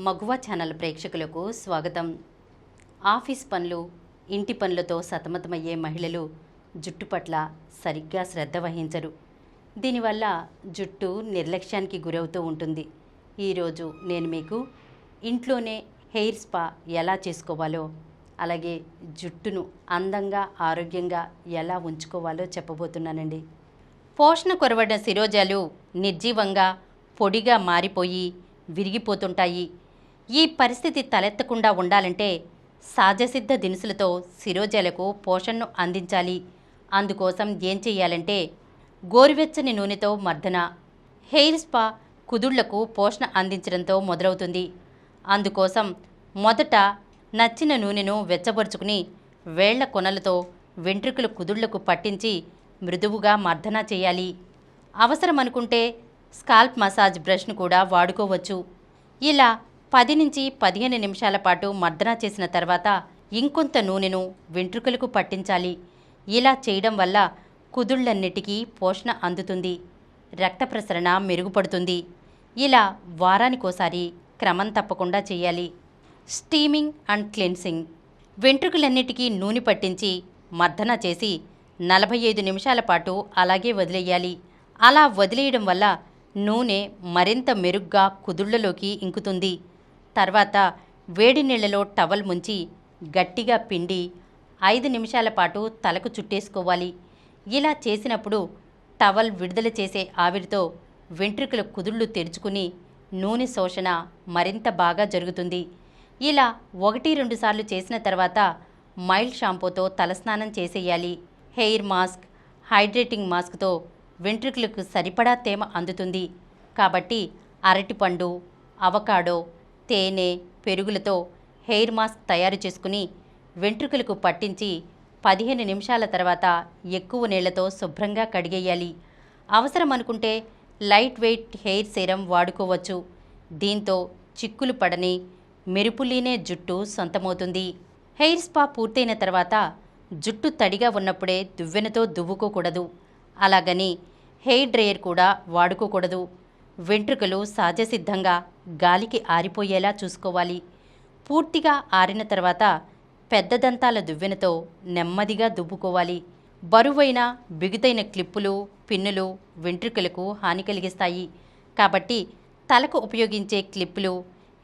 మగువ channel ప్రేక్షకులకు స్వాగతం. Office పనులు, ఇంటి పనులతో సతమతమయ్యే మహిళలు జుట్టు పట్ల సరిగ్గా శ్రద్ధ వహించరు. దీనివల్ల జుట్టు నిర్లక్ష్యానికి గురవుతూ ఉంటుంది. ఈరోజు నేను మీకు ఇంట్లోనే హెయిర్ స్పా ఎలా చేసుకోవాలో, అలాగే జుట్టును అందంగా ఆరోగ్యంగా ఎలా ఉంచుకోవాలో చెప్పబోతున్నానండి. పోషణ కొరవడిన శిరోజాలు నిర్జీవంగా పొడిగా మారిపోయి విరిగిపోతుంటాయి. ఈ పరిస్థితి తలెత్తకుండా ఉండాలంటే సహజసిద్ధ దినుసులతో శిరోజాలకు పోషణను అందించాలి. అందుకోసం ఏం చేయాలంటే గోరువెచ్చని నూనెతో మర్దన. హెయిర్ స్పా కుదుళ్లకు పోషణ అందించడంతో మొదలవుతుంది. అందుకోసం మొదట నచ్చిన నూనెను వెచ్చబరుచుకుని వేళ్ల కొనలతో వెంట్రుకల కుదుళ్లకు పట్టించి మృదువుగా మర్దన చేయాలి. అవసరమనుకుంటే స్కాల్ప్ మసాజ్ బ్రష్ను కూడా వాడుకోవచ్చు. ఇలా 10 నుంచి 15 నిమిషాల పాటు మర్దన చేసిన తర్వాత ఇంకొంత నూనెను వెంట్రుకలకు పట్టించాలి. ఇలా చేయడం వల్ల కుదుళ్లన్నిటికీ పోషణ అందుతుంది, రక్త ప్రసరణ మెరుగుపడుతుంది. ఇలా వారానికోసారి క్రమం తప్పకుండా చేయాలి. Steaming and cleansing. వెంట్రుకలన్నిటికీ నూనె పట్టించి మర్దన చేసి 45 నిమిషాల పాటు అలాగే వదిలేయాలి. అలా వదిలేయడం వల్ల నూనె మరింత మెరుగ్గా కుదుళ్లలోకి ఇంకుతుంది. తర్వాత వేడి నీళ్లలో టవల్ ముంచి గట్టిగా పిండి 5 నిమిషాల పాటు తలకు చుట్టేసుకోవాలి. ఇలా చేసినప్పుడు టవల్ విడుదల చేసే ఆవిరితో వెంట్రుకల కుదుళ్లు తెరుచుకుని నూనె శోషణ మరింత బాగా జరుగుతుంది. ఇలా 1-2 సార్లు చేసిన తర్వాత మైల్డ్ షాంపూతో తలస్నానం చేసేయాలి. హెయిర్ మాస్క్, హైడ్రేటింగ్ మాస్క్తో వెంట్రుకలకు సరిపడా తేమ అందుతుంది. కాబట్టి అరటిపండు, అవకాడో, తేనె, పెరుగులతో హెయిర్ మాస్క్ తయారు చేసుకుని వెంట్రుకలకు పట్టించి 15 నిమిషాల తర్వాత ఎక్కువ నీళ్లతో శుభ్రంగా కడిగేయాలి. అవసరం అనుకుంటే లైట్ వెయిట్ హెయిర్ సీరం వాడుకోవచ్చు. దీంతో చిక్కులు పడని మెరుపులీనే జుట్టు సొంతమవుతుంది. హెయిర్ స్పా పూర్తయిన తర్వాత జుట్టు తడిగా ఉన్నప్పుడే దువ్వెనతో దువ్వుకోకూడదు. అలాగని హెయిర్ డ్రయర్ కూడా వాడుకోకూడదు. వెంట్రుకలు సహజసిద్ధంగా గాలికి ఆరిపోయేలా చూసుకోవాలి. పూర్తిగా ఆరిన తర్వాత పెద్ద దంతాల దువ్వెనతో నెమ్మదిగా దువ్వుకోవాలి. బరువైన బిగుతైన క్లిప్పులు, పిన్నులు వెంట్రుకలకు హాని కలిగిస్తాయి. కాబట్టి తలకు ఉపయోగించే క్లిప్పులు,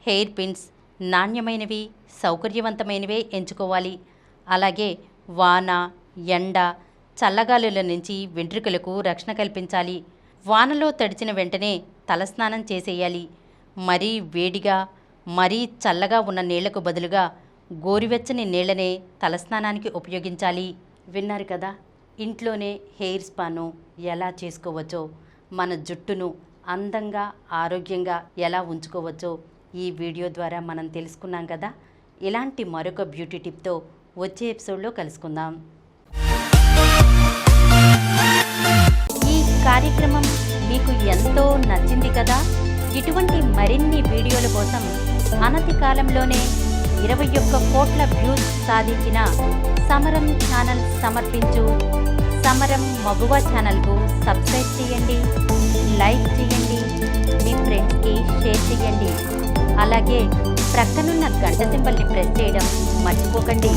హెయిర్ పిన్స్ నాణ్యమైనవి, సౌకర్యవంతమైనవే ఎంచుకోవాలి. అలాగే వాన, ఎండ, చల్లగాలుల నుంచి వెంట్రుకలకు రక్షణ కల్పించాలి. వానలో తడిచిన వెంటనే తలస్నానం చేసేయాలి. మరీ వేడిగా, మరీ చల్లగా ఉన్న నీళ్లకు బదులుగా గోరువెచ్చని నీళ్లనే తలస్నానానికి ఉపయోగించాలి. విన్నారు కదా, ఇంట్లోనే హెయిర్ స్పాను ఎలా చేసుకోవచ్చో, మన జుట్టును అందంగా ఆరోగ్యంగా ఎలా ఉంచుకోవచ్చో ఈ వీడియో ద్వారా మనం తెలుసుకున్నాం కదా. ఇలాంటి మరొక బ్యూటీ టిప్తో వచ్చే ఎపిసోడ్లో కలుసుకుందాం. ఈ కార్యక్రమం మీకు ఎంతో నచ్చింది కదా. ఇటువంటి మరిన్ని వీడియోల కోసం అనతి కాలంలోనే 21 కోట్ల వ్యూస్ సాధించిన సమరం ఛానల్ సమర్పించు సమరం మగువ ఛానల్కు సబ్స్క్రైబ్ చేయండి, లైక్ చేయండి, మీ ఫ్రెండ్స్కి షేర్ చేయండి. అలాగే ప్రక్కనున్న గంట సింబల్ని ప్రెస్ చేయడం మర్చిపోకండి.